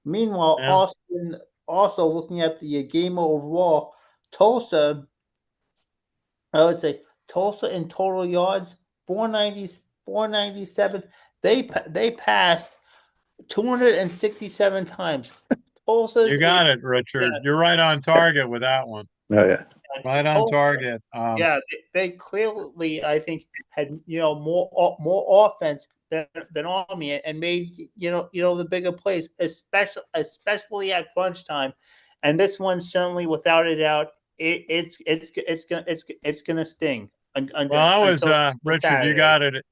Meanwhile, Yeah. also looking at the game overall, Tulsa, I would say Tulsa in total yards 490, 497. They passed 267 times. Tulsa's You is got it, yeah, Richard. You're right on target with that one. Oh yeah. Right on Tulsa. target. Yeah, they clearly, I think, had more offense than Army, and made the bigger plays, especially at crunch time. And this one certainly, without a doubt, it's gonna sting Well, that was until Richard. You Saturday. got it.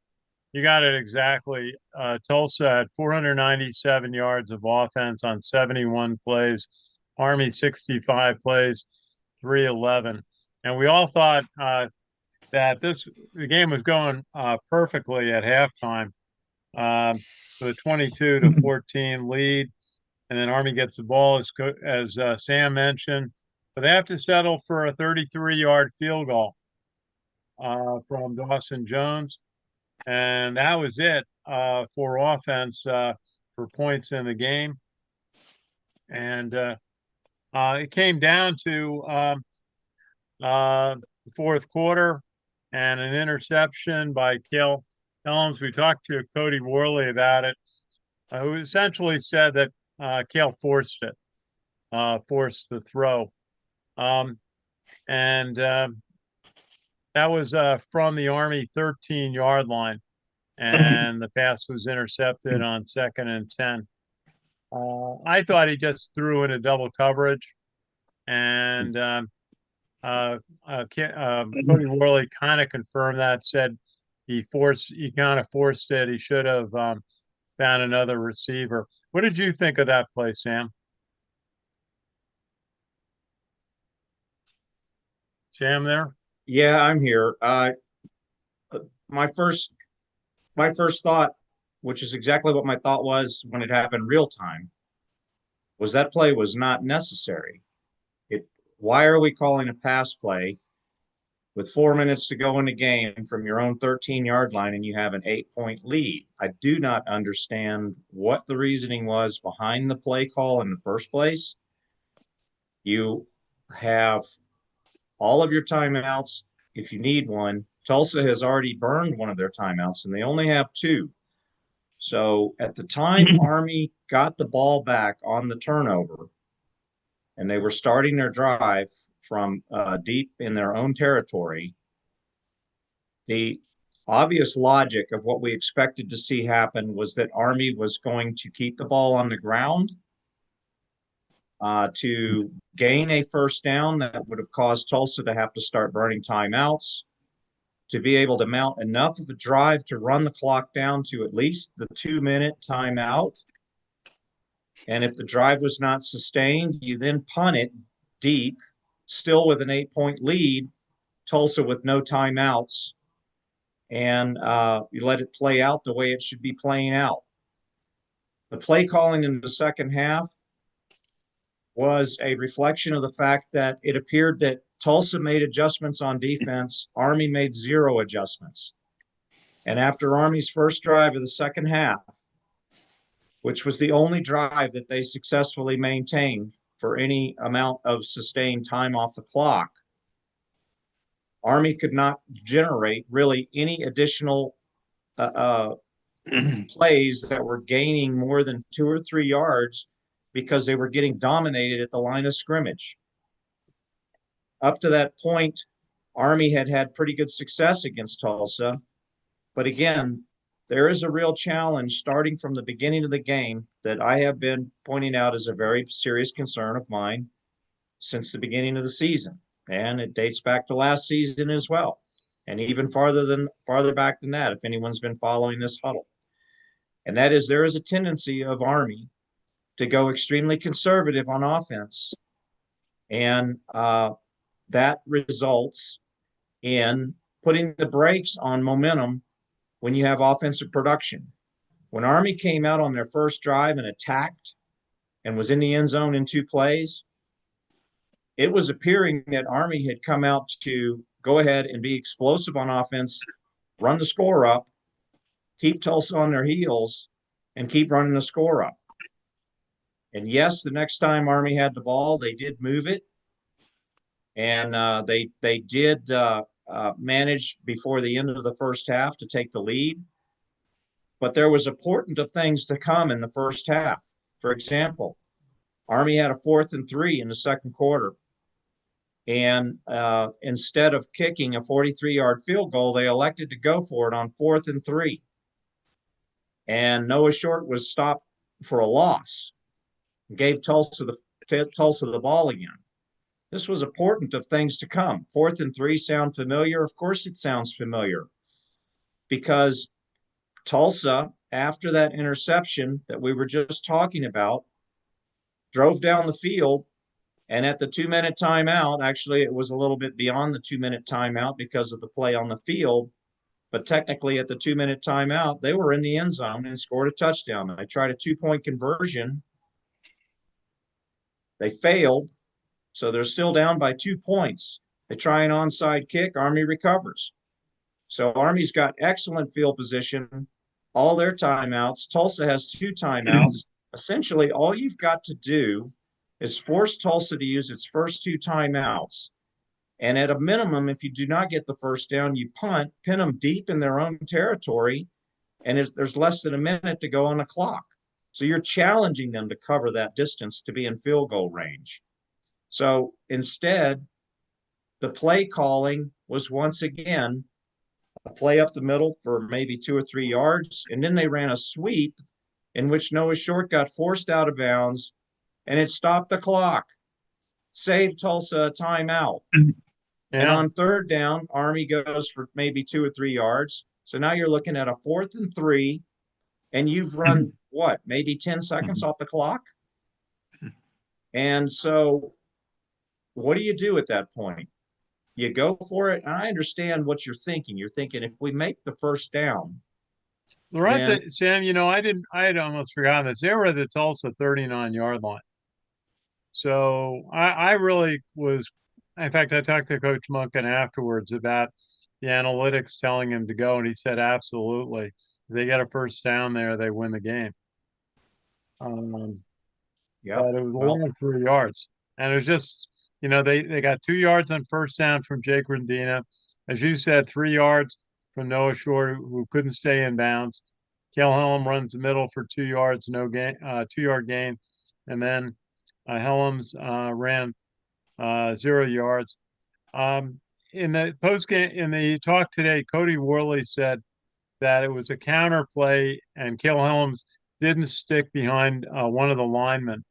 You got it exactly. Tulsa had 497 yards of offense on 71 plays. Army 65 plays, 311. And we all thought that the game was going perfectly at halftime with a 22-14 lead, and then Army gets the ball as Sam mentioned, but they have to settle for a 33-yard field goal from Dawson Jones, and that was it for offense for points in the game, and it came down to the fourth quarter and an interception by Cale Helms. We talked to Cody Worley about it, who essentially said that Cale forced it, forced the throw. And that was from the Army 13-yard line, and the pass was intercepted on 2nd and 10. I thought he just threw into double coverage, and Cody Worley kind of confirmed that, said he kind of forced it. He should have found another receiver. What did you think of that play, Sam? Sam there? Yeah, I'm here. My first thought, which is exactly what my thought was when it happened real time, was that play was not necessary. Why are we calling a pass play with 4 minutes to go in the game from your own 13-yard line and you have an 8-point lead? I do not understand what the reasoning was behind the play call in the first place. You have all of your timeouts if you need one. Tulsa has already burned one of their timeouts, and they only have 2. So at the time Army got the ball back on the turnover, and they were starting their drive from deep in their own territory, the obvious logic of what we expected to see happen was that Army was going to keep the ball on the ground to gain a first down that would have caused Tulsa to have to start burning timeouts, to be able to mount enough of a drive to run the clock down to at least the 2-minute timeout. And if the drive was not sustained, you then punt it deep, still with an 8-point lead, Tulsa with no timeouts, and you let it play out the way it should be playing out. The play calling in the second half was a reflection of the fact that it appeared that Tulsa made adjustments on defense. Army made 0 adjustments. And after Army's first drive of the second half, which was the only drive that they successfully maintained for any amount of sustained time off the clock, Army could not generate really any additional plays that were gaining more than 2 or 3 yards because they were getting dominated at the line of scrimmage. Up to that point, Army had pretty good success against Tulsa. But again, there is a real challenge starting from the beginning of the game that I have been pointing out as a very serious concern of mine since the beginning of the season. And it dates back to last season as well, and even farther back than that, if anyone's been following this huddle. And that is, there is a tendency of Army to go extremely conservative on offense, and that results in putting the brakes on momentum when you have offensive production. When Army came out on their first drive and attacked and was in the end zone in 2 plays, it was appearing that Army had come out to go ahead and be explosive on offense, run the score up, keep Tulsa on their heels, and keep running the score up. And yes, the next time Army had the ball, they did move it, and they did manage before the end of the first half to take the lead. But there was important of things to come in the first half. For example, Army had a 4th and 3 in the second quarter. And instead of kicking a 43-yard field goal, they elected to go for it on 4th and 3. And Noah Short was stopped for a loss, gave Tulsa the ball again. This was important of things to come. 4th and 3 sound familiar? Of course it sounds familiar, because Tulsa, after that interception that we were just talking about, drove down the field, and at the 2-minute timeout, actually it was a little bit beyond the 2-minute timeout because of the play on the field, but technically at the 2-minute timeout, they were in the end zone and scored a touchdown. They tried a 2-point conversion. They failed, so they're still down by 2 points. They try an onside kick, Army recovers. So Army's got excellent field position, all their timeouts. Tulsa has 2 timeouts. Essentially, all you've got to do is force Tulsa to use its first 2 timeouts. And at a minimum, if you do not get the first down, you punt, pin them deep in their own territory, and there's less than a minute to go on the clock. So you're challenging them to cover that distance to be in field goal range. So instead, the play calling was once again a play up the middle for maybe 2 or 3 yards, and then they ran a sweep in which Noah Short got forced out of bounds, and it stopped the clock, saved Tulsa a timeout. Yeah. And on 3rd down, Army goes for maybe 2 or 3 yards. So now you're looking at a 4th and 3, and you've run what, maybe 10 seconds off the clock? And so what do you do at that point? You go for it. And I understand what you're thinking. You're thinking, if we make the first down. Right, Sam, I had almost forgotten this. They were at the Tulsa 39-yard line. So I really was, in fact, I talked to Coach Munkin afterwards about the analytics telling him to go, and he said, absolutely. If they get a first down there, they win the game. Yeah, but it was only 3 yards. And it was just, they got 2 yards on first down from Jake Rendina. As you said, 3 yards from Noah Short, who couldn't stay in bounds. Kel Helm runs the middle for 2 yards, no gain, 2-yard gain. And then Helms ran 0 yards. In the post game, in the talk today, Cody Worley said that it was a counter play, and Kel Helms didn't stick behind one of the linemen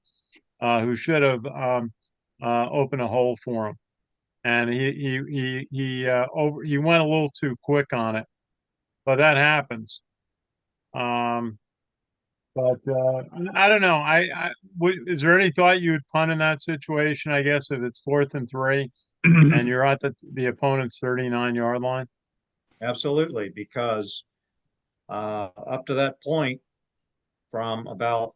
who should have opened a hole for him, and he went a little too quick on it, but that happens. But I don't know. Is there any thought you would punt in that situation? I guess if it's 4th and 3 and you're at the opponent's 39-yard line. Absolutely, because up to that point, from about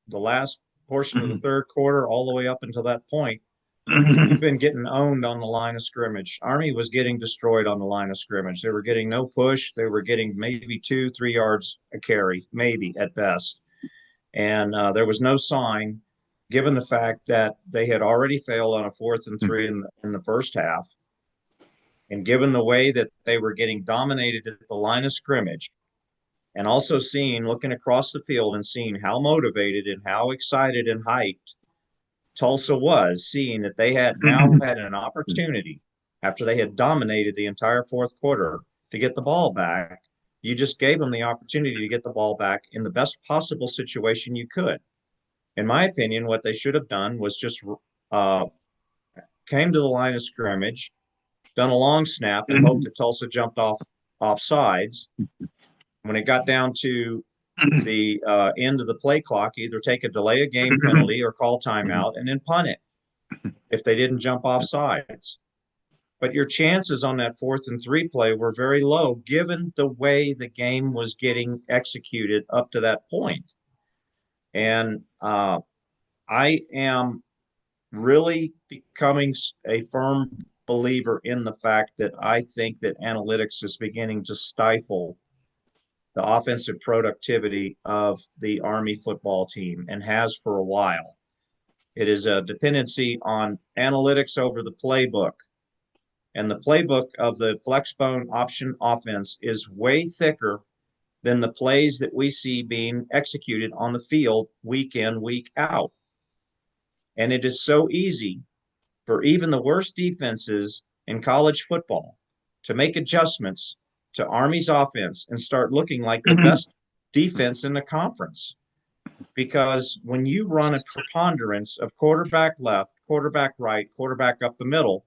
the last portion of the 3rd quarter all the way up until that point, you've been getting owned on the line of scrimmage. Army was getting destroyed on the line of scrimmage. They were getting no push. They were getting maybe 2-3 yards a carry, maybe at best. And there was no sign, given the fact that they had already failed on a 4th and 3 in the first half. And given the way that they were getting dominated at the line of scrimmage, and also looking across the field and seeing how motivated and how excited and hyped Tulsa was, seeing that they had now had an opportunity after they had dominated the entire 4th quarter to get the ball back. You just gave them the opportunity to get the ball back in the best possible situation you could. In my opinion, what they should have done was just came to the line of scrimmage, done a long snap, and hoped that Tulsa jumped off sides. When it got down to the end of the play clock, either take a delay of game penalty or call timeout and then punt it if they didn't jump off sides. But your chances on that 4th and 3 play were very low, given the way the game was getting executed up to that point. And I am really becoming a firm believer in the fact that I think that analytics is beginning to stifle the offensive productivity of the Army football team and has for a while. It is a dependency on analytics over the playbook. And the playbook of the flexbone option offense is way thicker than the plays that we see being executed on the field week in, week out. And it is so easy for even the worst defenses in college football to make adjustments to Army's offense and start looking like the best defense in the conference. Because when you run a preponderance of quarterback left, quarterback right, quarterback up the middle,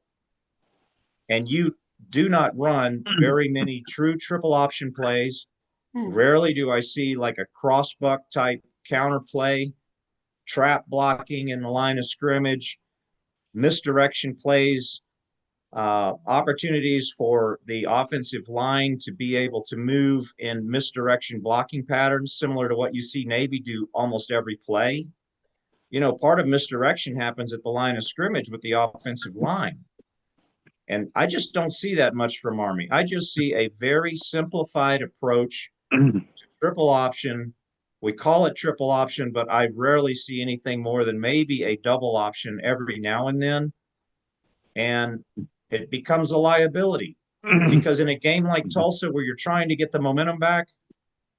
and you do not run very many true triple option plays, rarely do I see like a crossbuck type counter play, trap blocking in the line of scrimmage, misdirection plays, opportunities for the offensive line to be able to move in misdirection blocking patterns, similar to what you see Navy do almost every play. You know, part of misdirection happens at the line of scrimmage with the offensive line. And I just don't see that much from Army. I just see a very simplified approach to triple option. We call it triple option, but I rarely see anything more than maybe a double option every now and then. And it becomes a liability because in a game like Tulsa, where you're trying to get the momentum back,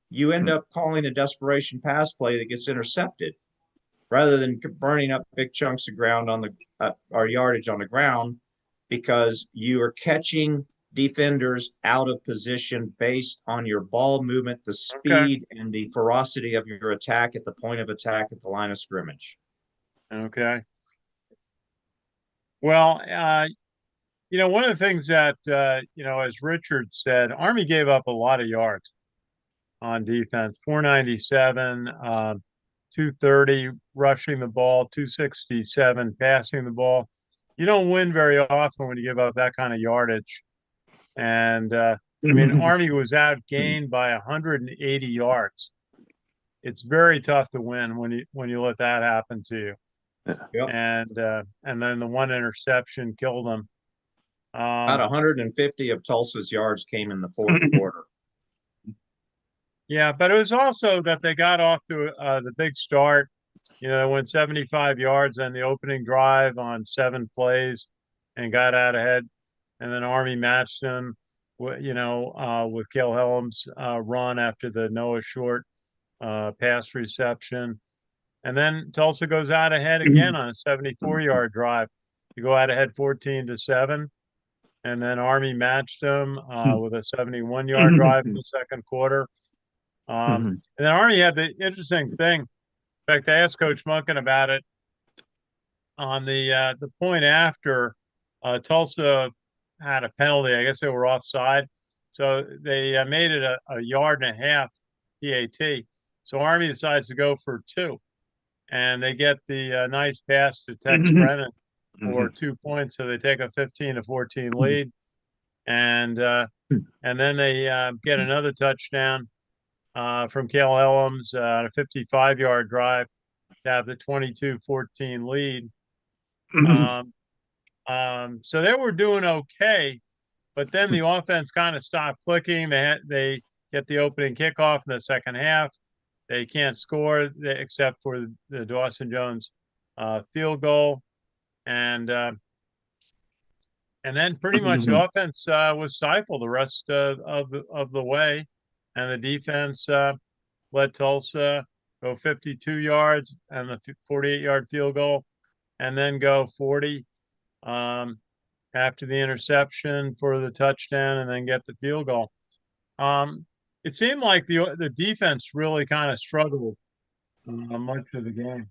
you end up calling a desperation pass play that gets intercepted rather than burning up big chunks of ground on the or yardage on the ground, because you are catching defenders out of position based on your ball movement, the speed and the ferocity of your attack at the point of attack at the line of scrimmage. Okay. Well, you know, one of the things that, you know, as Richard said, Army gave up a lot of yards on defense, 497, 230 rushing the ball, 267 passing the ball. You don't win very often when you give up that kind of yardage. And I mean, Army was outgained by 180 yards. It's very tough to win when you let that happen to you. Yep. And then the one interception killed them. About 150 of Tulsa's yards came in the fourth quarter. Yeah, but it was also that they got off to the big start. You know, they went 75 yards on the opening drive on 7 plays and got out ahead. And then Army matched them, you know, with Cale Helm's run after the Noah Short pass reception. And then Tulsa goes out ahead again on a 74-yard drive to go out ahead 14-7. And then Army matched them with a 71-yard drive in the second quarter. And then Army had the interesting thing. In fact, I asked Coach Munkin about it on the point after Tulsa had a penalty. I guess they were offside. So they made it a yard and a half PAT. So Army decides to go for 2. And they get the nice pass to Tex Brennan for 2 points. So they take a 15-14 lead. And then they get another touchdown from Cale Helms on a 55-yard drive to have the 22-14 lead. So they were doing okay, but then the offense kind of stopped clicking. They get the opening kickoff in the second half. They can't score except for the Dawson Jones field goal, and then pretty much the offense was stifled the rest of the way, and the defense let Tulsa go 52 yards and the 48-yard field goal, and then go 40 after the interception for the touchdown, and then get the field goal. It seemed like the defense really kind of struggled much of the game.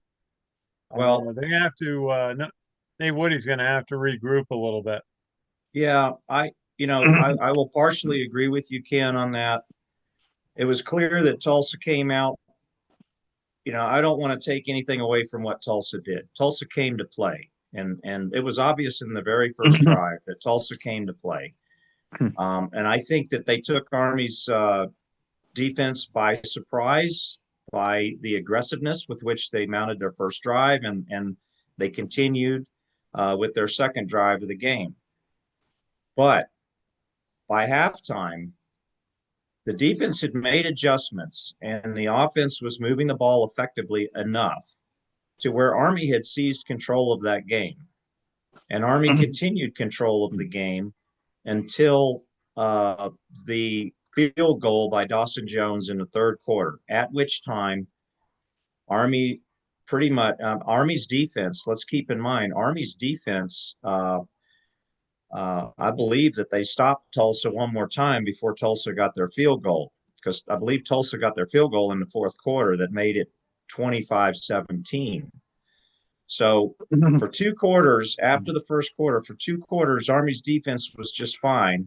Well, they have to. Nate Woody's going to have to regroup a little bit. Yeah, I will partially agree with you, Ken, on that. It was clear that Tulsa came out. You know, I don't want to take anything away from what Tulsa did. Tulsa came to play, and it was obvious in the very first drive that Tulsa came to play. And I think that they took Army's defense by surprise by the aggressiveness with which they mounted their first drive, and they continued with their second drive of the game. But by halftime, The defense had made adjustments, and the offense was moving the ball effectively enough to where Army had seized control of that game. And Army continued control of the game until the field goal by Dawson Jones in the third quarter, at which time Army pretty much Army's defense, let's keep in mind, Army's defense, I believe that they stopped Tulsa one more time before Tulsa got their field goal, because I believe Tulsa got their field goal in the fourth quarter that made it 25-17. So for 2 quarters, after the first quarter, for 2 quarters, Army's defense was just fine.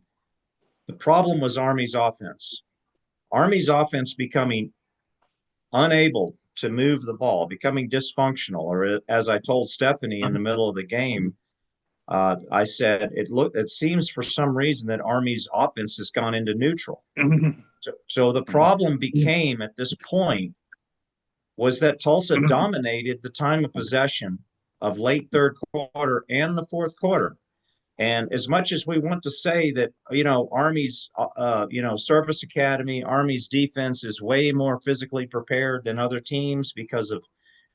The problem was Army's offense. Army's offense becoming unable to move the ball, becoming dysfunctional, or as I told Stephanie in the middle of the game, I said, it seems for some reason that Army's offense has gone into neutral. So the problem became at this point was that Tulsa dominated the time of possession of late third quarter and the fourth quarter. And as much as we want to say that, Army's, Service Academy, Army's defense is way more physically prepared than other teams because of,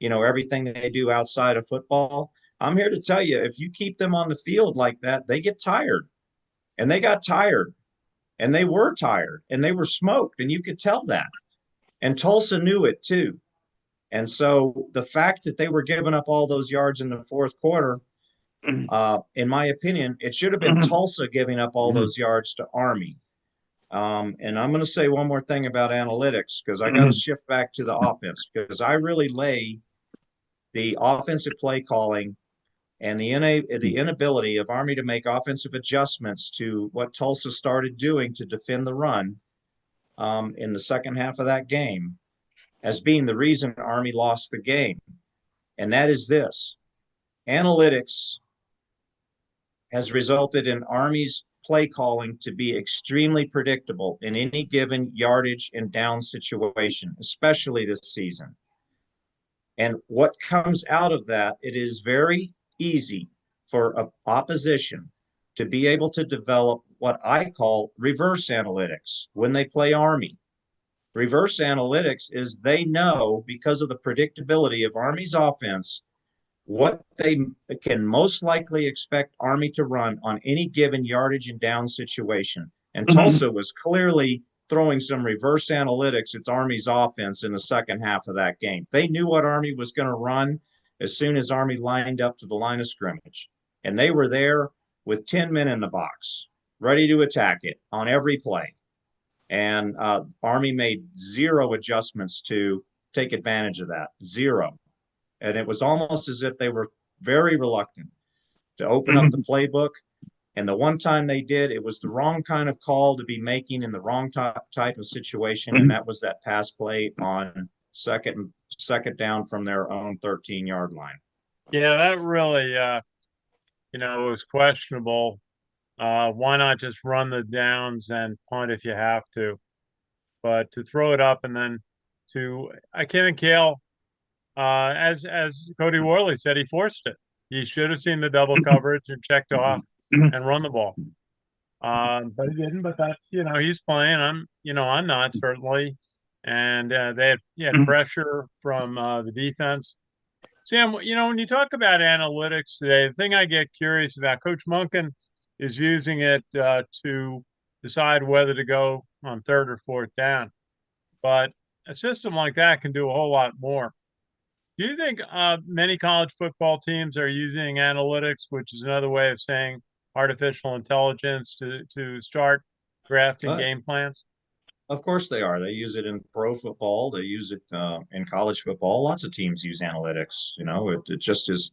everything they do outside of football, I'm here to tell you, if you keep them on the field like that, they get tired. And they got tired. And they were tired. And they were smoked. And you could tell that. And Tulsa knew it too. And so the fact that they were giving up all those yards in the fourth quarter, in my opinion, it should have been Tulsa giving up all those yards to Army. And I'm going to say one more thing about analytics, because I got to shift back to the offense, because I really lay the offensive play calling and the inability of Army to make offensive adjustments to what Tulsa started doing to defend the run in the second half of that game as being the reason Army lost the game. And that is this: analytics has resulted in Army's play calling to be extremely predictable in any given yardage and down situation, especially this season. And what comes out of that, it is very easy for an opposition to be able to develop what I call reverse analytics when they play Army. Reverse analytics is they know, because of the predictability of Army's offense, what they can most likely expect Army to run on any given yardage and down situation. And Tulsa was clearly throwing some reverse analytics at Army's offense in the second half of that game. They knew what Army was going to run as soon as Army lined up to the line of scrimmage. And they were there with 10 men in the box, ready to attack it on every play. And Army made zero adjustments to take advantage of that, zero. And it was almost as if they were very reluctant to open up the playbook. And the one time they did, it was the wrong kind of call to be making in the wrong type of situation. And that was that pass play on second down from their own 13-yard line. Yeah, that really, was questionable. Why not just run the downs and punt if you have to? But to throw it up and then Kevin Cale, as Cody Worley said, he forced it. He should have seen the double coverage and checked off and run the ball. But he didn't. But that's, he's playing. I'm not, certainly. And they had pressure from the defense. Sam, when you talk about analytics today, the thing I get curious about, Coach Monken is using it to decide whether to go on third or fourth down. But a system like that can do a whole lot more. Do you think many college football teams are using analytics, which is another way of saying artificial intelligence, to start drafting game plans? Of course they are. They use it in pro football. They use it in college football. Lots of teams use analytics. It just is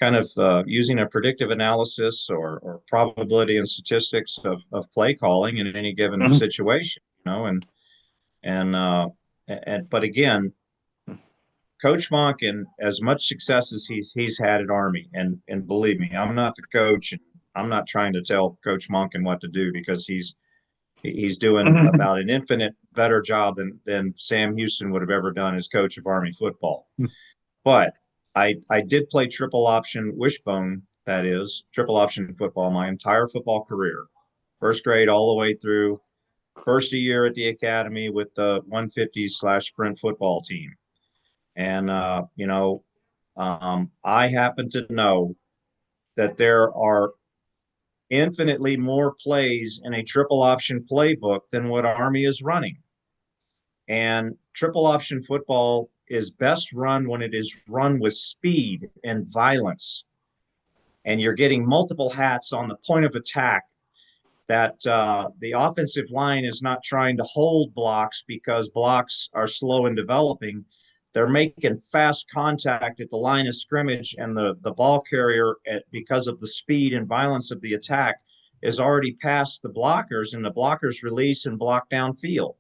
kind of using a predictive analysis or probability and statistics of play calling in any given situation. But again, Coach Monken, as much success as he's had at Army, and believe me, I'm not the coach. I'm not trying to tell Coach Monken what to do, because he's doing about an infinite better job than Sam Houston would have ever done as coach of Army football. But I did play triple option wishbone, that is triple option football, my entire football career, first grade all the way through first a year at the academy with the 150/sprint football team. And, I happen to know that there are infinitely more plays in a triple option playbook than what Army is running. And triple option football is best run when it is run with speed and violence. And you're getting multiple hats on the point of attack, that the offensive line is not trying to hold blocks because blocks are slow in developing. They're making fast contact at the line of scrimmage, and the ball carrier, because of the speed and violence of the attack, is already past the blockers, and the blockers release and block downfield.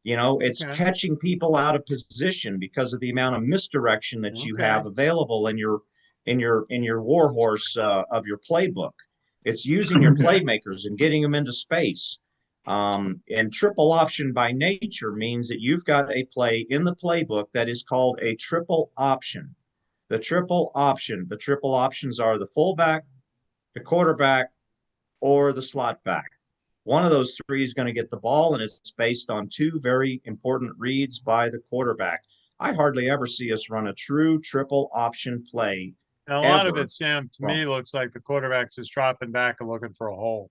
It's catching people out of position because of the amount of misdirection that you have available in your warhorse of your playbook. It's using your playmakers and getting them into space. And triple option by nature means that you've got a play in the playbook that is called a triple option. The triple options are the fullback, the quarterback, or the slot back. One of those three is going to get the ball, and it's based on two very important reads by the quarterback. I hardly ever see us run a true triple option play. And a lot of it, Sam, to me, looks like the quarterback's just dropping back and looking for a hole.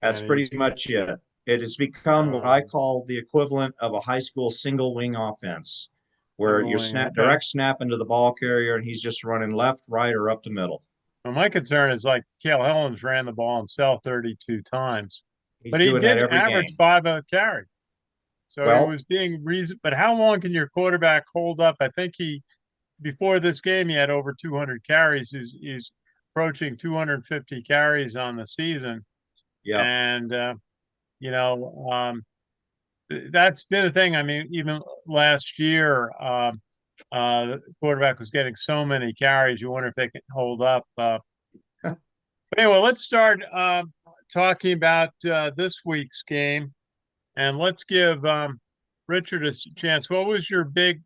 That's pretty much it. It has become what I call the equivalent of a high school single wing offense, where you're direct snap into the ball carrier, and he's just running left, right, or up the middle. Well, my concern is, like, Cale Helms ran the ball himself 32 times. But He's he did average game. 5 a carry. So it was being reasonable. But how long can your quarterback hold up? I think before this game, he had over 200 carries. He's approaching 250 carries on the season. Yeah. And, that's been a thing. I mean, even last year, the quarterback was getting so many carries. You wonder if they can hold up. But anyway, let's start talking about this week's game, and let's give Richard a chance. What was your big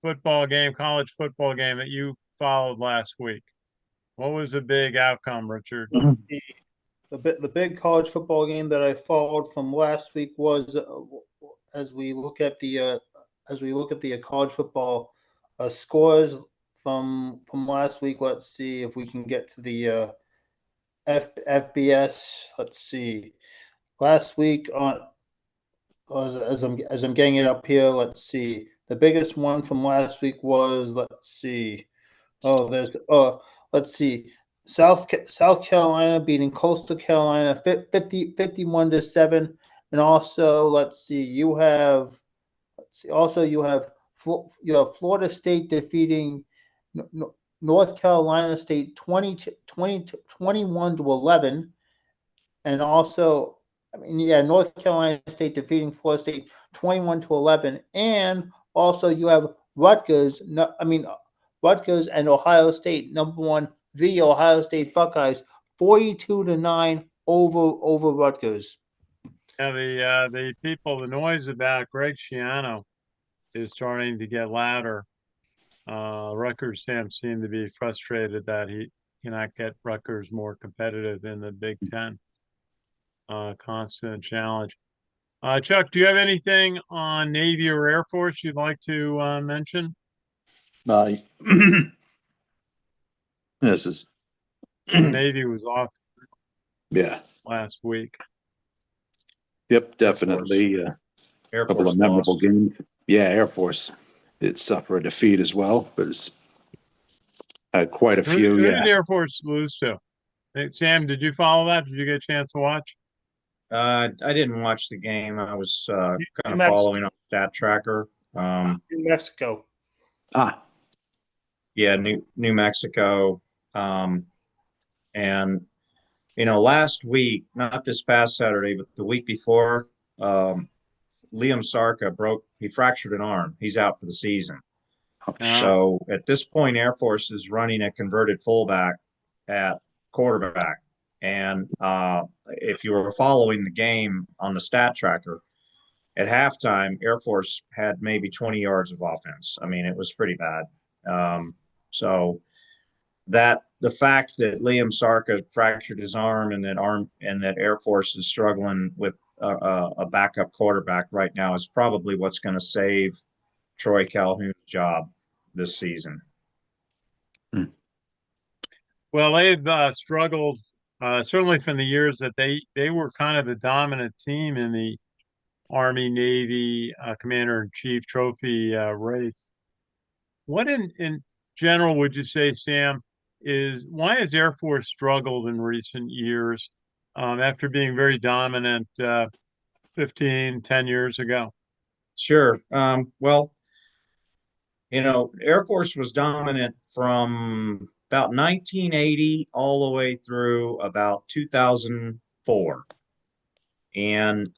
football game, college football game that you followed last week? What was the big outcome, Richard? The big college football game that I followed from last week was, as we look at the college football scores from last week. Let's see if we can get to the FBS. Let's see. Last week as I'm getting it up here, let's see. The biggest one from last week was, let's see. Let's see. South Carolina beating Coastal Carolina 51-7, and also let's see. You have Florida State defeating North Carolina State 21-11, and also, North Carolina State defeating Florida State 21-11, and also you have Rutgers and Ohio State, number one, the Ohio State Buckeyes, 42-9 over Rutgers. Yeah, the noise about Greg Schiano is starting to get louder. Rutgers fans seem to be frustrated that he cannot get Rutgers more competitive in the Big Ten. Constant challenge. Chuck, do you have anything on Navy or Air Force you'd like to mention? This is Navy was off. Last week. Yep, definitely. A couple of memorable games. Yeah, Air Force did suffer a defeat as well, but it's had quite a few. Who did Air Force lose to? Sam, did you follow that? Did you get a chance to watch? I didn't watch the game. I was kind of following on Stat Tracker. New Mexico. Yeah, New Mexico. And last week, not this past Saturday, but the week before, Liam Sarka fractured an arm. He's out for the season. So at this point, Air Force is running a converted fullback at quarterback. And if you were following the game on the Stat Tracker, at halftime, Air Force had maybe 20 yards of offense. I mean, it was pretty bad. So the fact that Liam Sarka fractured his arm and that Air Force is struggling with a backup quarterback right now is probably what's going to save Troy Calhoun's job this season. Well, they've struggled certainly from the years that they were kind of the dominant team in the Army Navy Commander-in-Chief trophy race. What in general would you say, Sam, is why has Air Force struggled in recent years after being very dominant 10 years ago? Sure. Well, Air Force was dominant from about 1980 all the way through about 2004. And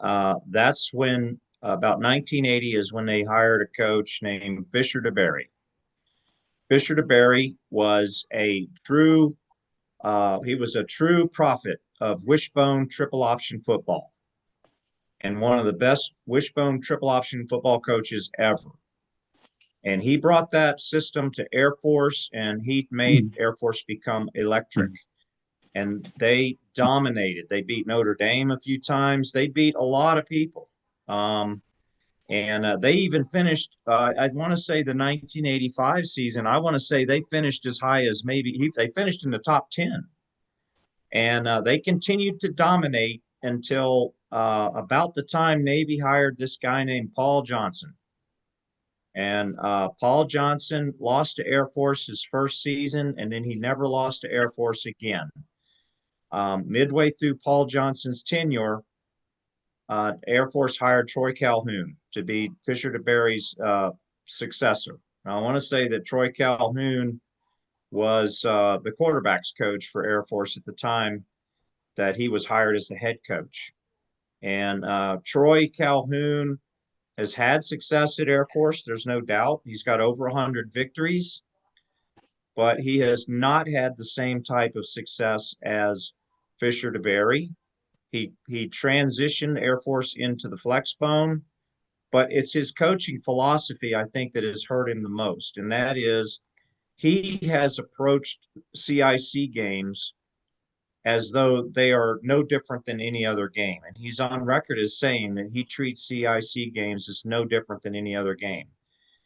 that's when, about 1980 is when they hired a coach named Fisher DeBerry. Fisher DeBerry was he was a true prophet of wishbone triple option football and one of the best wishbone triple option football coaches ever. And he brought that system to Air Force, and he made Air Force become electric. And they dominated. They beat Notre Dame a few times. They beat a lot of people. And they even finished, I want to say the 1985 season, I want to say they finished as high as they finished in the top 10. And they continued to dominate until about the time Navy hired this guy named Paul Johnson. And Paul Johnson lost to Air Force his first season, and then he never lost to Air Force again. Midway through Paul Johnson's tenure, Air Force hired Troy Calhoun to be Fisher DeBerry's successor. Now, I want to say that Troy Calhoun was the quarterback's coach for Air Force at the time that he was hired as the head coach. And Troy Calhoun has had success at Air Force. There's no doubt. He's got over 100 victories, but he has not had the same type of success as Fisher DeBerry. He transitioned Air Force into the flex bone, but it's his coaching philosophy, I think, that has hurt him the most. And that is he has approached CIC games as though they are no different than any other game. And he's on record as saying that he treats CIC games as no different than any other game.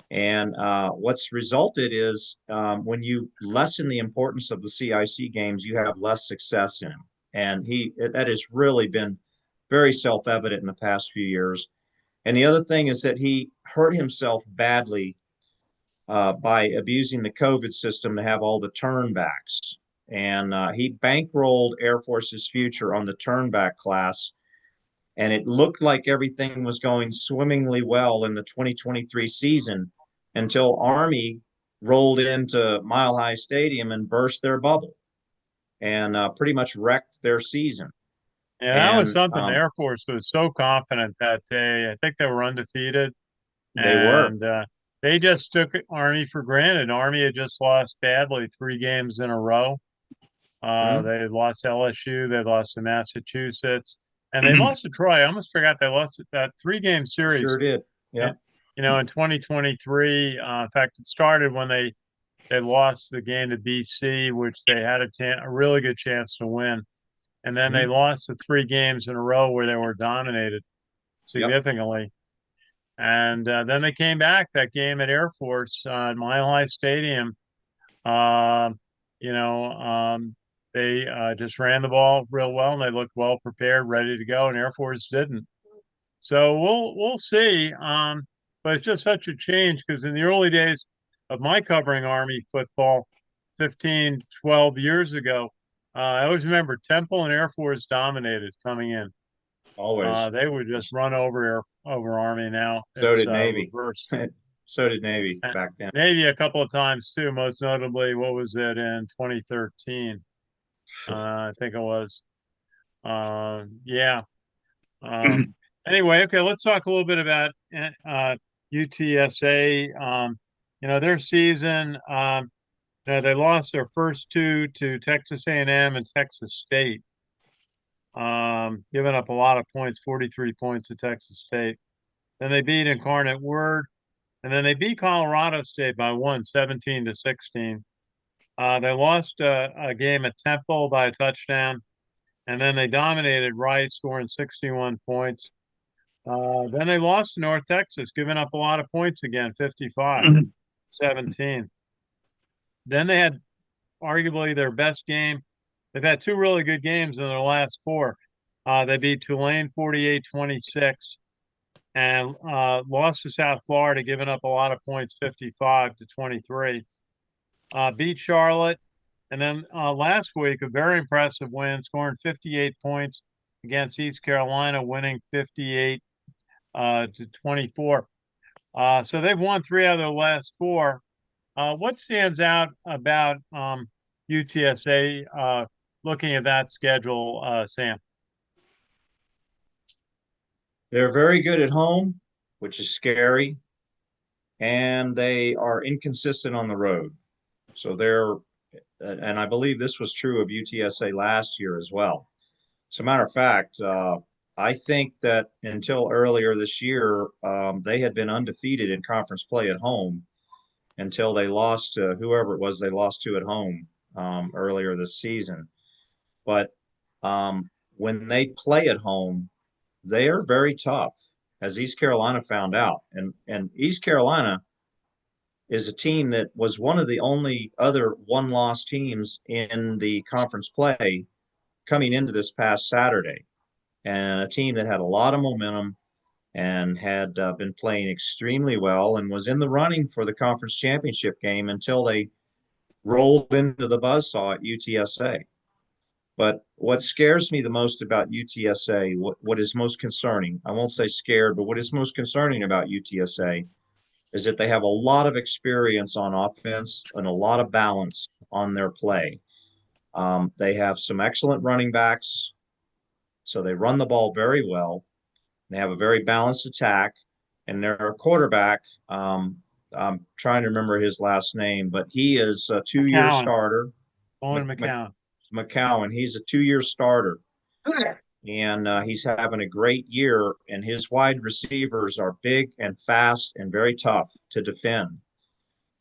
And what's resulted is when you lessen the importance of the CIC games, you have less success in them. And that has really been very self-evident in the past few years. And the other thing is that he hurt himself badly by abusing the COVID system to have all the turnbacks. And he bankrolled Air Force's future on the turnback class. And it looked like everything was going swimmingly well in the 2023 season until Army rolled into Mile High Stadium and burst their bubble and pretty much wrecked their season. Yeah, that was something. Air Force was so confident that day. I think they were undefeated. They just took Army for granted. Army had just lost badly 3 games in a row. They had lost to LSU, they lost to Massachusetts, and they lost to Troy. I almost forgot they lost that 3-game series. Sure did. Yeah. In 2023, in fact, it started when they lost the game to BC, which they had a really good chance to win. And then they lost the 3 games in a row where they were dominated significantly. And then they came back that game at Air Force at Mile High Stadium. They just ran the ball real well, and they looked well prepared, ready to go, and Air Force didn't. So we'll see. But it's just such a change because in the early days of my covering Army football 15, 12 years ago, I always remember Temple and Air Force dominated coming in. Always. They would just run over Army now. So did Navy. So did Navy back then. Navy a couple of times too, most notably, what was it in 2013? I think it was. Anyway, okay, let's talk a little bit about UTSA. Their season, they lost their first 2 to Texas A&M and Texas State, giving up a lot of points, 43 points to Texas State. Then they beat Incarnate Word, and then they beat Colorado State by 17-16. They lost a game at Temple by a touchdown, and then they dominated Rice, scoring 61 points. Then they lost to North Texas, giving up a lot of points again, 55-17. Then they had arguably their best game. They've had two really good games in their last four. They beat Tulane 48-26 and lost to South Florida, giving up a lot of points, 55-23. Beat Charlotte. And then last week, a very impressive win, scoring 58 points against East Carolina, winning 58-24. So they've won 3 out of their last 4. What stands out about UTSA looking at that schedule, Sam? They're very good at home, which is scary, and they are inconsistent on the road. So and I believe this was true of UTSA last year as well. As a matter of fact, I think that until earlier this year, they had been undefeated in conference play at home until they lost to whoever it was they lost to at home earlier this season. But when they play at home, they are very tough, as East Carolina found out. And East Carolina is a team that was one of the only other one-loss teams in the conference play coming into this past Saturday, and a team that had a lot of momentum and had been playing extremely well and was in the running for the conference championship game until they rolled into the buzzsaw at UTSA. But what scares me the most about UTSA, what is most concerning, I won't say scared, but what is most concerning about UTSA is that they have a lot of experience on offense and a lot of balance on their play. They have some excellent running backs, so they run the ball very well. They have a very balanced attack, and their quarterback, I'm trying to remember his last name, but he is a 2-year starter. Owen McCown. McCowan. He's a 2-year starter, and he's having a great year. And his wide receivers are big and fast and very tough to defend.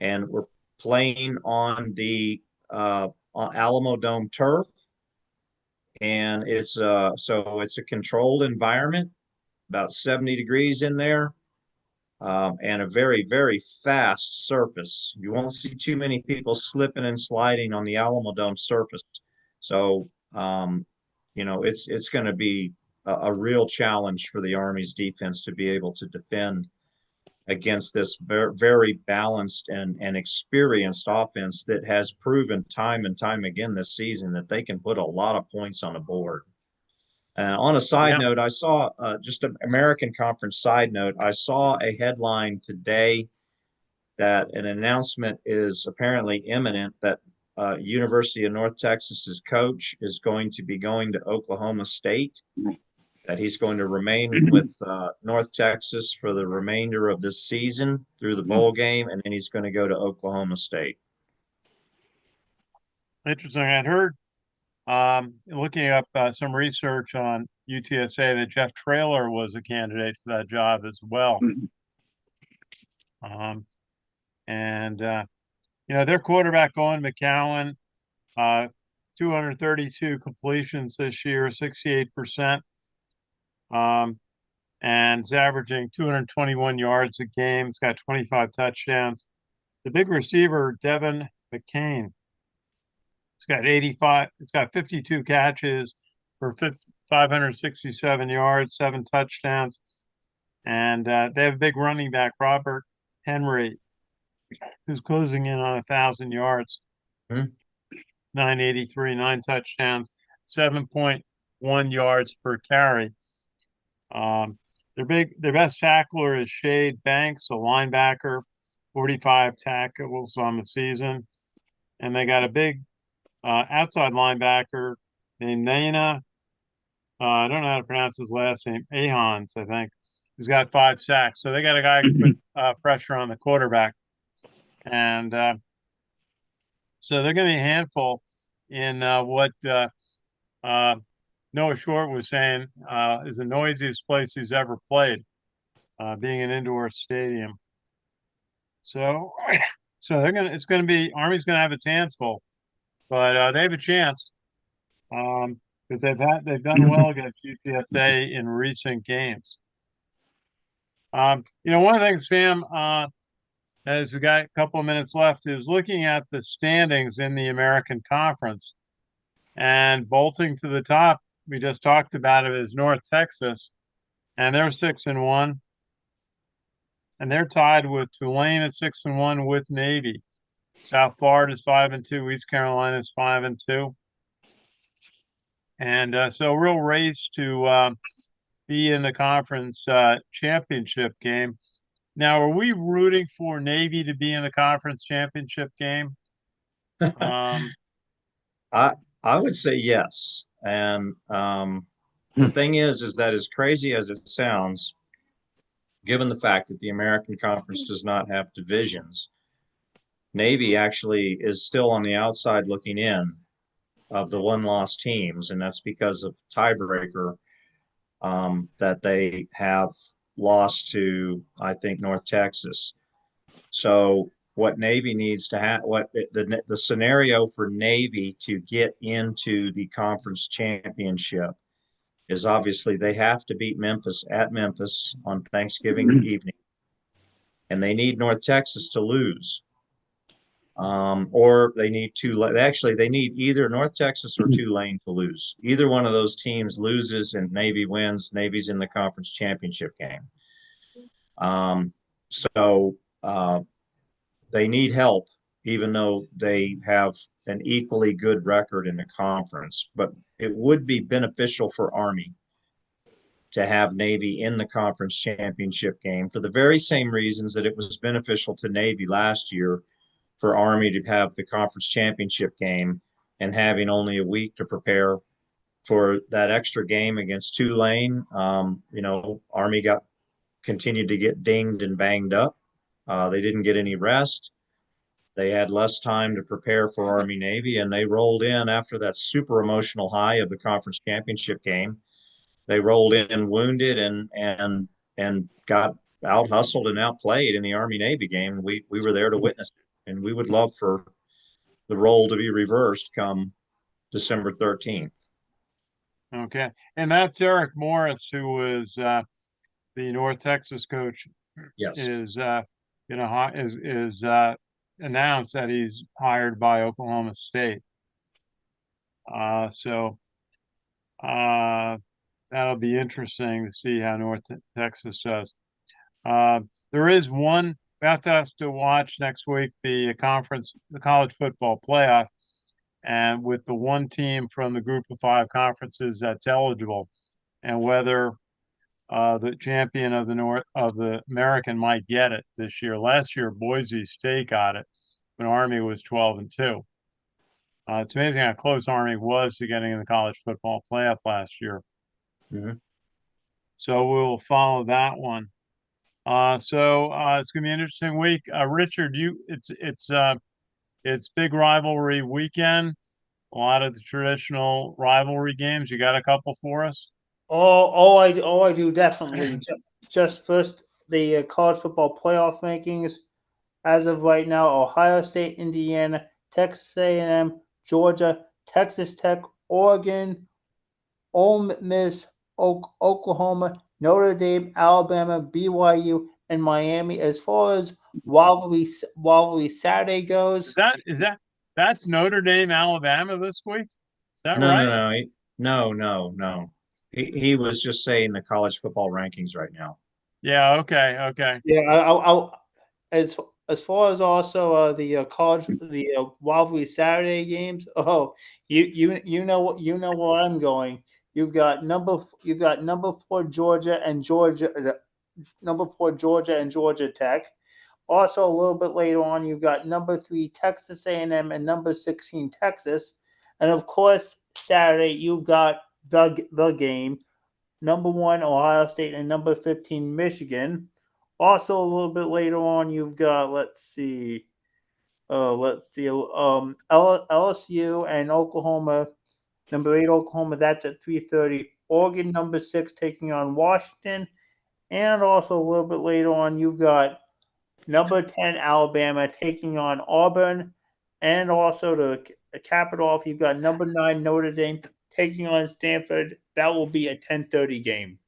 And we're playing on the Alamo Dome turf, and it's it's a controlled environment, about 70 degrees in there, and a very, very fast surface. You won't see too many people slipping and sliding on the Alamo Dome surface. So, it's going to be a real challenge for the Army's defense to be able to defend against this very, very balanced and experienced offense that has proven time and time again this season that they can put a lot of points on the board. On a side note, I saw just an American Conference side note. I saw a headline today that an announcement is apparently imminent that University of North Texas's coach is going to be going to Oklahoma State, that he's going to remain with North Texas for the remainder of this season through the bowl game, and then he's going to go to Oklahoma State. Interesting. I'd heard, looking up some research on UTSA, that Jeff Traylor was a candidate for that job as well. Their quarterback, Owen McCowan, 232 completions this year, 68%, and is averaging 221 yards a game. It's got 25 touchdowns. The big receiver, Devin McCain, it's got 52 catches for 567 yards, 7 touchdowns. And they have a big running back, Robert Henry, who's closing in on 1,000 yards, 983, 9 touchdowns, 7.1 yards per carry. Their best tackler is Shade Banks, a linebacker, 45 tackles on the season. And they got a big outside linebacker named Nana. I don't know how to pronounce his last name. Ahans, I think. He's got 5 sacks. So they got a guy who can put pressure on the quarterback. And so they're going to be a handful in what Noah Short was saying is the noisiest place he's ever played, being an indoor stadium. So Army's going to have its hands full, but they have a chance. because they've done well against UTSA in recent games. One of the things, Sam, as we got a couple of minutes left, is looking at the standings in the American Conference, and bolting to the top. We just talked about it, is North Texas, and they're 6-1, and they're tied with Tulane at 6-1 with Navy. South Florida is 5-2. East Carolina is 5-2. And so a real race to be in the conference championship game. Now, are we rooting for Navy to be in the conference championship game? I would say yes. And the thing is that as crazy as it sounds, given the fact that the American Conference does not have divisions, Navy actually is still on the outside looking in of the one-loss teams, and that's because of tiebreaker that they have lost to, I think, North Texas. So what Navy needs to have, what the scenario for Navy to get into the conference championship is obviously they have to beat Memphis at Memphis on Thanksgiving evening, and they need North Texas to lose. Or they need they need either North Texas or Tulane to lose. Either one of those teams loses and Navy wins, Navy's in the conference championship game. So they need help, even though they have an equally good record in the conference. But it would be beneficial for Army to have Navy in the conference championship game for the very same reasons that it was beneficial to Navy last year for Army to have the conference championship game, and having only a week to prepare for that extra game against Tulane. Army continued to get dinged and banged up. They didn't get any rest. They had less time to prepare for Army Navy, and they rolled in after that super emotional high of the conference championship game. They rolled in wounded and got out hustled and outplayed in the Army Navy game. We were there to witness it, and we would love for the role to be reversed come December 13th. Okay, and that's Eric Morris, who is the North Texas coach. Yes, is announced that he's hired by Oklahoma State. So that'll be interesting to see how North Texas does. There is one we have to watch next week, the college football playoff, and with the one team from the group of 5 conferences that's eligible, and whether the champion of the American might get it this year. Last year, Boise State got it when Army was 12-2. It's amazing how close Army was to getting in the college football playoff last year. Mm-hmm. So we'll follow that one. So it's gonna be an interesting week. Richard, it's big rivalry weekend. A lot of the traditional rivalry games. You got a couple for us? I do definitely. Just first, the college football playoff rankings as of right now: Ohio State, Indiana, Texas A&M, Georgia, Texas Tech, Oregon, Ole Miss, Oklahoma, Notre Dame, Alabama, BYU, and Miami. As far as rivalry Saturday goes, that's Notre Dame, Alabama this week? Is that no, right? No. He was just saying the college football rankings right now. Yeah. Okay. Yeah. I as far as also the college rivalry Saturday games. Oh, you know where I'm going. You've got number 4 Georgia and number 4 Georgia and Georgia Tech. Also, a little bit later on, you've got number 3 Texas A&M and number 16 Texas, and of course Saturday you've got the game, number 1 Ohio State and number 15 Michigan. Also, a little bit later on, you've got LSU and Oklahoma. Number 8 Oklahoma, that's at 3:30. Oregon, number 6, taking on Washington, and also a little bit later on, you've got number 10 Alabama taking on Auburn, and also to cap it off, you've got number 9 Notre Dame taking on Stanford. That will be a 10:30 game.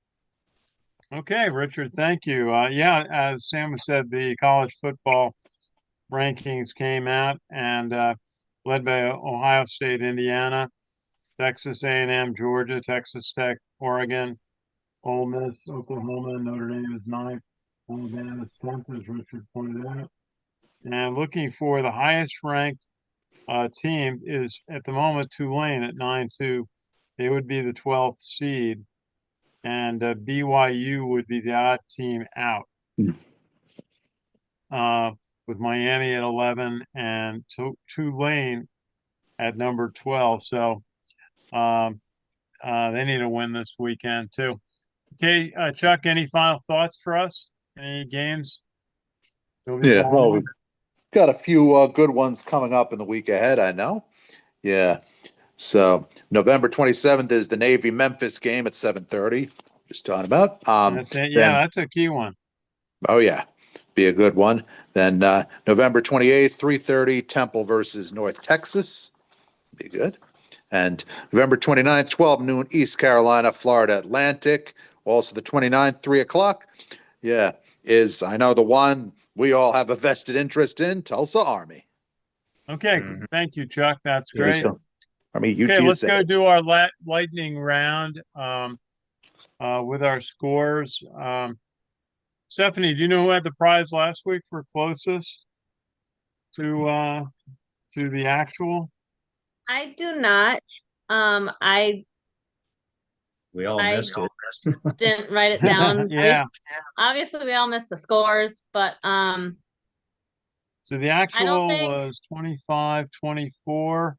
Okay, Richard, thank you. Yeah, as Sam said, the college football rankings came out and led by Ohio State, Indiana, Texas A&M, Georgia, Texas Tech, Oregon, Ole Miss, Oklahoma, Notre Dame is 9th, Alabama is 10th, as Richard pointed out. And looking for the highest ranked team is at the moment Tulane at 9-2. They would be the 12th seed, and BYU would be the odd team out. With Miami at 11 and Tulane at number 12. So they need to win this weekend too. Okay, Chuck, any final thoughts for us? Any games? Yeah, well, we've got a few good ones coming up in the week ahead, I know. Yeah. So November 27th is the Navy-Memphis game at 7:30. Just talking about. That's it. Yeah, that's a key one. Oh, yeah. Be a good one. Then November 28th, 3:30, Temple versus North Texas. Be good. And November 29th, 12 noon, East Carolina, Florida Atlantic. Also the 29th, 3 o'clock. Yeah, is, I know, the one we all have a vested interest in, Tulsa Army. Okay, thank you, Chuck. That's great. Army, Okay, UTSA. let's go do our lightning round with our scores. Stephanie, do you know who had the prize last week for closest to the actual? I do not. We all I missed it. didn't write it down. Yeah. Obviously, we all missed the scores, but So the actual think- was 25-24.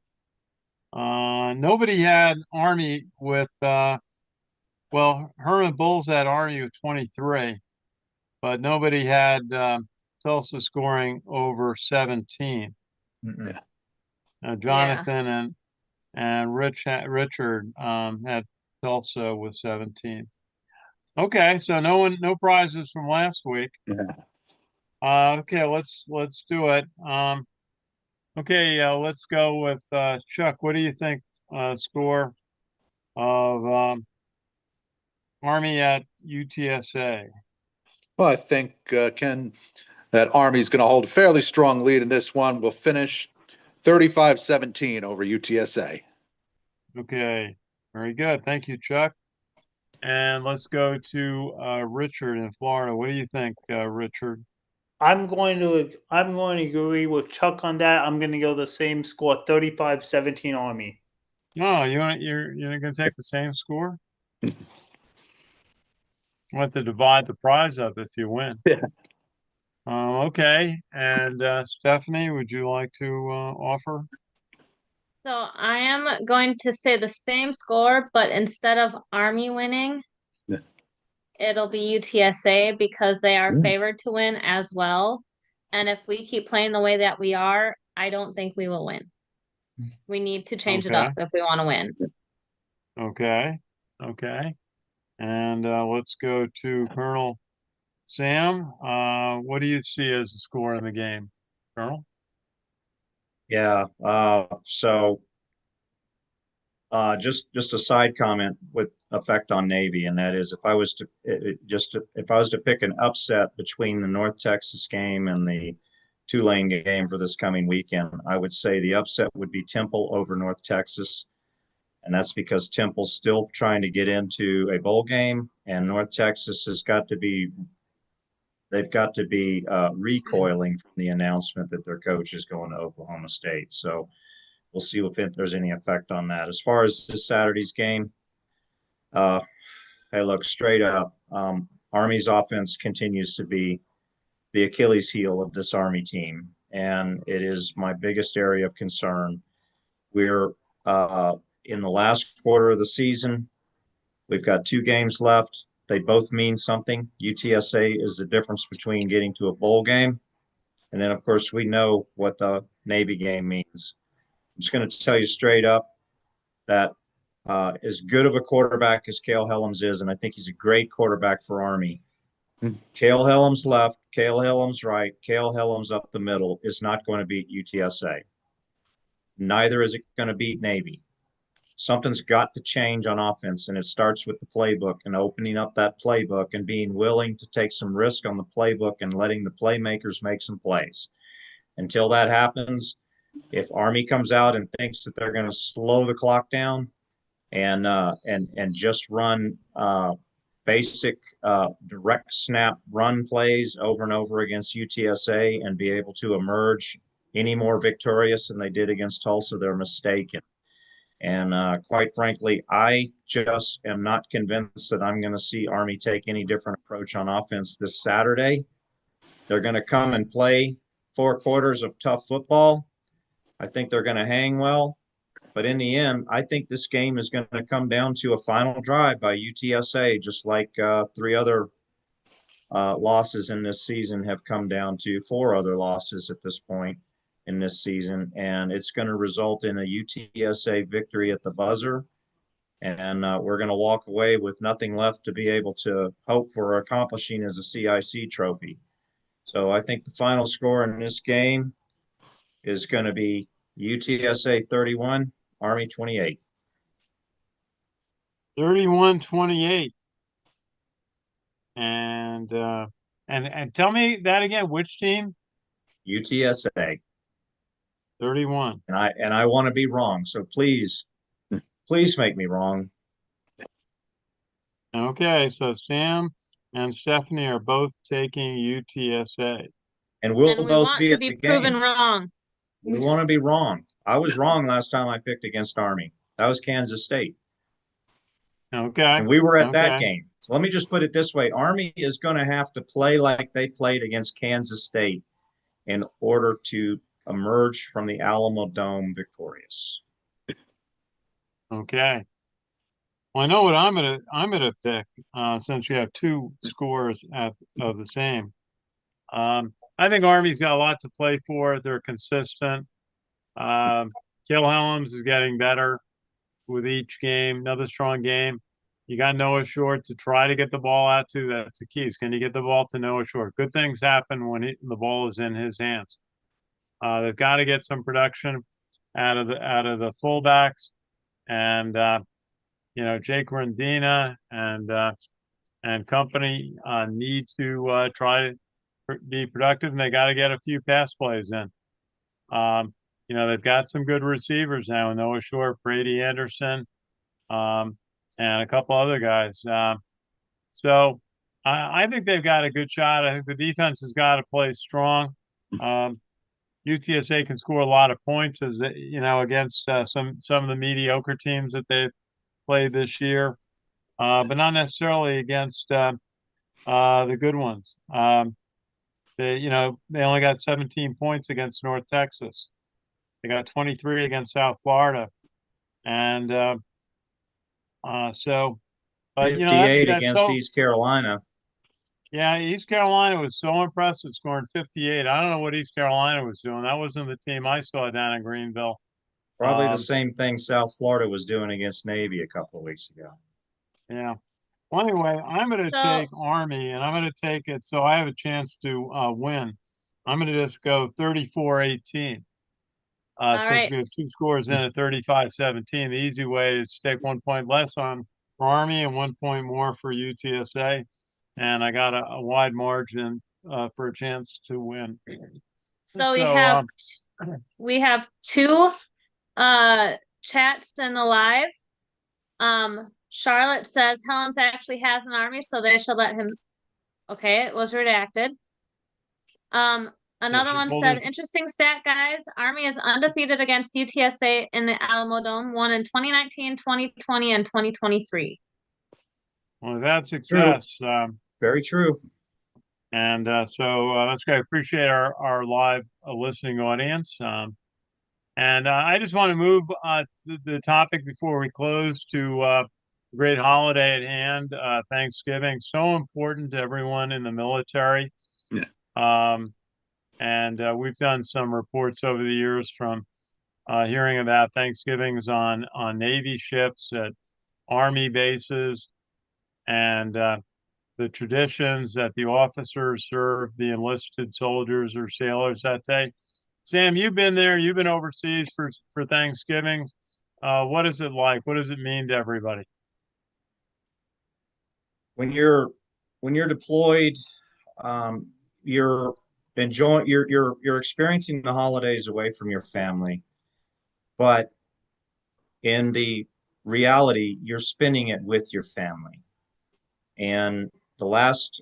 Nobody had Army with well, Herman Bulls had Army with 23, but nobody had Tulsa scoring over 17. Mm-mm. Jonathan and Richard had Tulsa with 17. Okay, so no prizes from last week. Yeah. Okay, let's do it. Okay, let's go with Chuck. What do you think score of Army at UTSA? Well, I think, Ken, that Army's going to hold a fairly strong lead in this one. We'll finish 35-17 over UTSA. Okay, very good. Thank you, Chuck. And let's go to Richard in Florida. What do you think, Richard? I'm going to agree with Chuck on that. I'm going to go the same score, 35-17 Army. No, you're going to take the same score? You want to divide the prize up if you win. Yeah. Okay. And Stephanie, would you like to offer? So I am going to say the same score, but instead of Army winning, Yeah. it'll be UTSA because they are favored to win as well. And if we keep playing the way that we are, I don't think we will win. We need to change it up if we want to win. Okay. Okay. And let's go to Colonel Sam. What do you see as the score in the game, Colonel? Yeah. So just a side comment with effect on Navy, and that is if I was to pick an upset between the North Texas game and the Tulane game for this coming weekend, I would say the upset would be Temple over North Texas. And that's because Temple's still trying to get into a bowl game, and North Texas they've got to be recoiling from the announcement that their coach is going to Oklahoma State. So we'll see if there's any effect on that. As far as this Saturday's game, hey, look, straight up, Army's offense continues to be the Achilles heel of this Army team, and it is my biggest area of concern. We're in the last quarter of the season. We've got 2 games left. They both mean something. UTSA is the difference between getting to a bowl game. And then, of course, we know what the Navy game means. I'm just going to tell you straight up that as good of a quarterback as Cale Helms is, and I think he's a great quarterback for Army, Cale Helms left, Cale Helms right, Cale Helms up the middle is not going to beat UTSA. Neither is it going to beat Navy. something's got to change on offense, and it starts with the playbook and opening up that playbook and being willing to take some risk on the playbook and letting the playmakers make some plays. Until that happens, if Army comes out and thinks that they're going to slow the clock down and just run basic direct snap run plays over and over against UTSA and be able to emerge any more victorious than they did against Tulsa, they're mistaken. And quite frankly, I just am not convinced that I'm going to see Army take any different approach on offense this Saturday. They're going to come and play 4 quarters of tough football. I think they're going to hang well. But in the end, I think this game is going to come down to a final drive by UTSA, just like 3 other losses in this season have come down to 4 other losses at this point in this season. And it's going to result in a UTSA victory at the buzzer. And we're going to walk away with nothing left to be able to hope for accomplishing as a CIC trophy. So I think the final score in this game is going to be UTSA 31, Army 28. 31-28. And tell me that again, which team? UTSA. 31. And I want to be wrong. So please make me wrong. Okay, so Sam and Stephanie are both taking UTSA. And we'll And we both want be to at be the proven game. wrong. We want to be wrong. I was wrong last time I picked against Army. That was Kansas State. Okay. And we were at that Okay. game. So let me just put it this way. Army is going to have to play like they played against Kansas State in order to emerge from the Alamo Dome victorious. Okay. Well, I know what I'm gonna pick, since you have 2 scores of the same. I think Army's got a lot to play for. They're consistent. Kill Helms is getting better with each game. Another strong game. You got Noah Short to try to get the ball out to. That's the keys. Can you get the ball to Noah Short? Good things happen when the ball is in his hands. They've got to get some production out of the fullbacks, and Jake Rendina and company need to try to be productive, and they got to get a few pass plays in. They've got some good receivers now, Noah Short, Brady Anderson, and a couple other guys. So I think they've got a good shot. I think the defense has got to play strong. UTSA can score a lot of points against some of the mediocre teams that they've played this year, but not necessarily against the good ones. They only got 17 points against North Texas. They got 23 against South Florida, and 58 that's against so. East Carolina. Yeah, East Carolina was so impressive, scoring 58. I don't know what East Carolina was doing. That wasn't the team I saw down in Greenville. Probably the same thing South Florida was doing against Navy a couple of weeks ago. Yeah. Well, anyway, I'm going to take Army, and I'm going to take it so I have a chance to win. I'm going to just go 34-18. Since we have 2 scores in at 35-17, the easy way is to take 1 point less on for Army and 1 point more for UTSA. And I got a wide margin for a chance to win. So we have 2 chats in the live. Charlotte says Helms actually has an Army, so they should let him. Okay, it was redacted. Another one said, interesting stat, guys. Army is undefeated against UTSA in the Alamo Dome, won in 2019, 2020, and 2023. Well, that's success. Very true. And so that's great. I appreciate our live listening audience. And I just want to move the topic before we close to the great holiday at hand, Thanksgiving. So important to everyone in the military. Yeah. And we've done some reports over the years from hearing about Thanksgivings on Navy ships, at Army bases, and the traditions that the officers serve the enlisted soldiers or sailors that day. Sam, you've been there. You've been overseas for Thanksgivings. What is it like? What does it mean to everybody? When you're deployed, you're enjoying you're experiencing the holidays away from your family, but in the reality, you're spending it with your family. And the last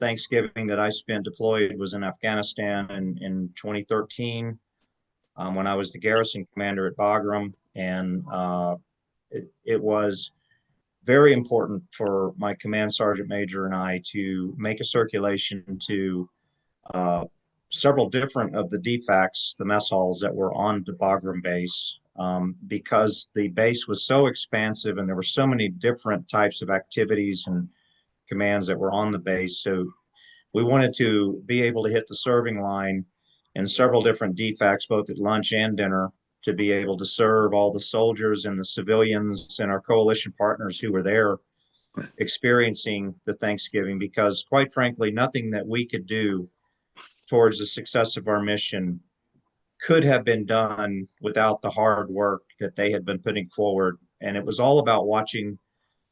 Thanksgiving that I spent deployed was in Afghanistan in 2013, when I was the garrison commander at Bagram, and it was very important for my command sergeant major and I to make a circulation to uh, several different of the DFACs, the mess halls that were on the Bagram base, because the base was so expansive and there were so many different types of activities and commands that were on the base. So we wanted to be able to hit the serving line in several different DFACs, both at lunch and dinner, to be able to serve all the soldiers and the civilians and our coalition partners who were there experiencing the Thanksgiving, because quite frankly, nothing that we could do towards the success of our mission could have been done without the hard work that they had been putting forward. And it was all about watching,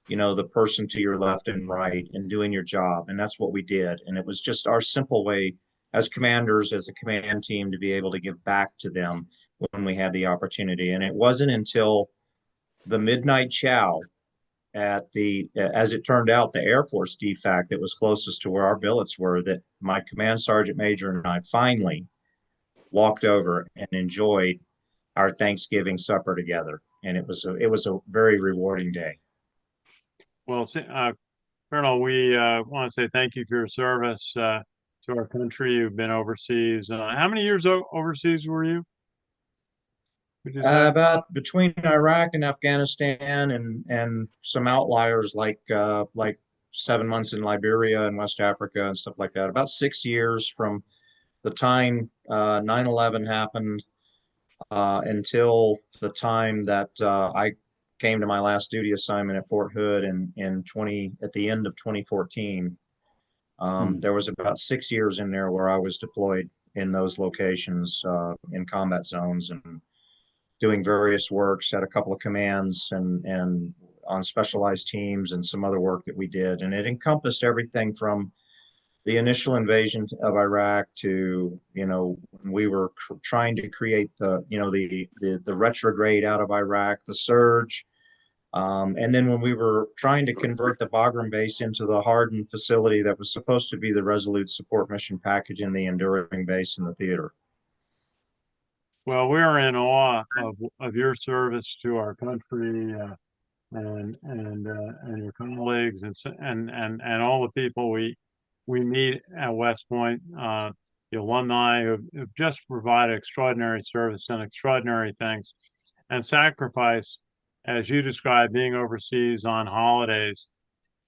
the person to your left and right and doing your job. And that's what we did. And it was just our simple way as commanders, as a command team, to be able to give back to them when we had the opportunity. And it wasn't until the midnight chow at as it turned out, the Air Force DFAC that was closest to where our billets were, that my command sergeant major and I finally walked over and enjoyed our Thanksgiving supper together. And it was a very rewarding day. Well, Colonel, we want to say thank you for your service to our country. You've been overseas. How many years overseas were you? About between Iraq and Afghanistan, and some outliers like 7 months in Liberia and West Africa and stuff like that. About 6 years from the time 9/11 happened until the time that I came to my last duty assignment at Fort Hood at the end of 2014. There was about 6 years in there where I was deployed in those locations, in combat zones, and doing various works at a couple of commands and on specialized teams and some other work that we did. And it encompassed everything from the initial invasion of Iraq to, when we were trying to create the retrograde out of Iraq, the surge. And then when we were trying to convert the Bagram base into the hardened facility that was supposed to be the Resolute Support Mission package in the enduring base in the theater. Well, we're in awe of your service to our country, and your colleagues and all the people we meet at West Point, the alumni who've just provided extraordinary service and extraordinary things and sacrifice, as you described, being overseas on holidays.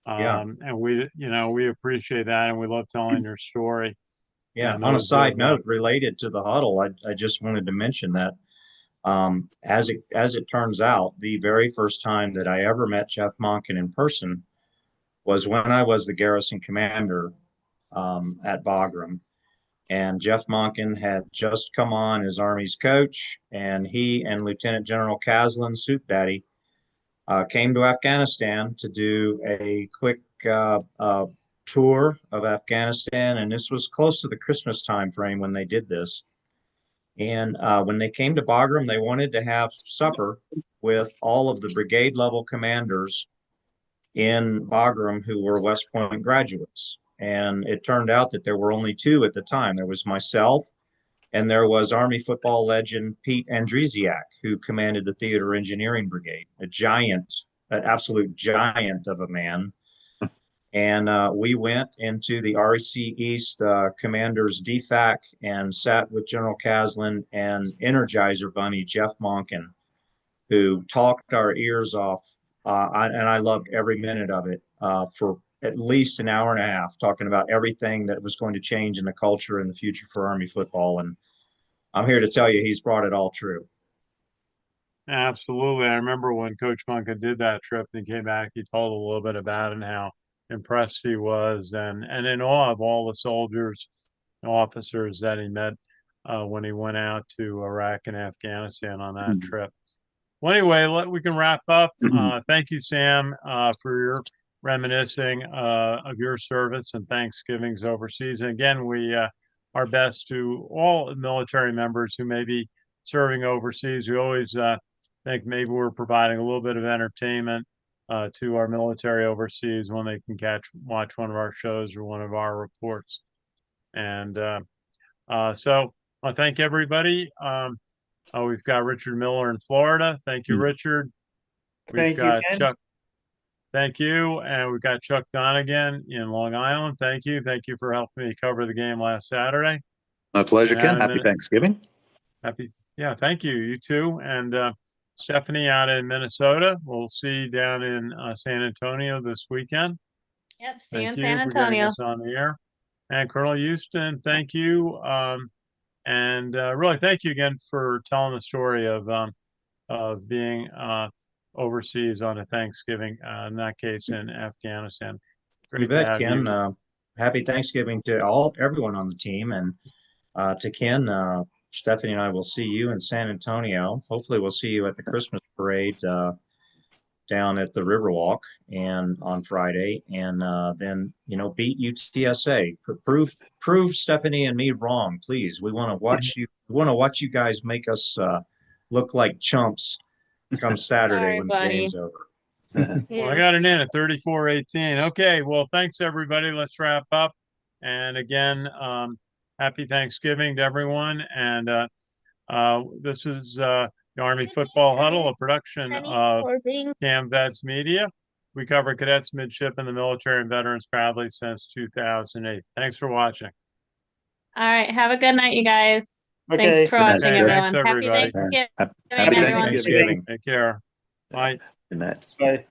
And we appreciate that, and we love telling your story. Yeah. On a side note related to the huddle, I just wanted to mention that as it turns out, the very first time that I ever met Jeff Monken in person was when I was the garrison commander at Bagram. And Jeff Monken had just come on as Army's coach, and he and Lieutenant General Caslin, Soup Daddy, came to Afghanistan to do a quick tour of Afghanistan. And this was close to the Christmas time frame when they did this. And when they came to Bagram, they wanted to have supper with all of the brigade level commanders in Bagram who were West Point graduates. And it turned out that there were only two at the time. There was myself, and there was Army football legend Pete Andresiak, who commanded the Theater Engineering Brigade, an absolute giant of a man. And we went into the REC East Commander's DFAC and sat with General Caslin and Energizer Bunny Jeff Monken, who talked our ears off. And I loved every minute of it, for at least an hour and a half, talking about everything that was going to change in the culture and the future for Army football. And I'm here to tell you, he's brought it all true. Absolutely. I remember when Coach Monken did that trip and he came back, he told a little bit about it and how impressed he was and in awe of all the soldiers and officers that he met when he went out to Iraq and Afghanistan on that trip. Well, anyway, we can wrap up. Thank you, Sam, for your reminiscing of your service and Thanksgivings overseas. And again, we our best to all military members who may be serving overseas. We always think maybe we're providing a little bit of entertainment to our military overseas when they can watch one of our shows or one of our reports. And so I thank everybody. We've got Richard Miller in Florida. Thank you, Richard. We've got Ken. Chuck. Thank you. And we've got Chuck Donegan in Long Island. Thank you. Thank you for helping me cover the game last Saturday. My pleasure, Ken. Happy Thanksgiving. Yeah, thank you. You too. And Stephanie out in Minnesota. We'll see you down in San Antonio this weekend. Yep. See you in Thank San you for getting Antonio. us on the air. And Colonel Houston, thank you. And really, thank you again for telling the story of being overseas on a Thanksgiving, in that case in Afghanistan. Great You to bet, have Ken. you. Happy Thanksgiving to everyone on the team, and to Ken, Stephanie and I will see you in San Antonio. Hopefully, we'll see you at the Christmas parade down at the Riverwalk and on Friday, and then beat UTSA. Prove Stephanie and me wrong, please. We want to watch you. We want to watch you guys make us look like chumps come Saturday Sorry, when buddy. the game's over. Well, I got it in at 34-18. Okay, well, thanks everybody. Let's wrap up. And again, happy Thanksgiving to everyone. And this is the Army Football Huddle, a production of CamVetsMedia. We cover cadets, midshipmen, the military, and veterans proudly since 2008. Thanks for watching. All right. Have a good night, you guys. Okay. Thanks for watching, Okay, everyone. thanks, Happy everybody. Thanksgiving, Happy everyone. Thanksgiving. Take care. Bye. Good night. Bye.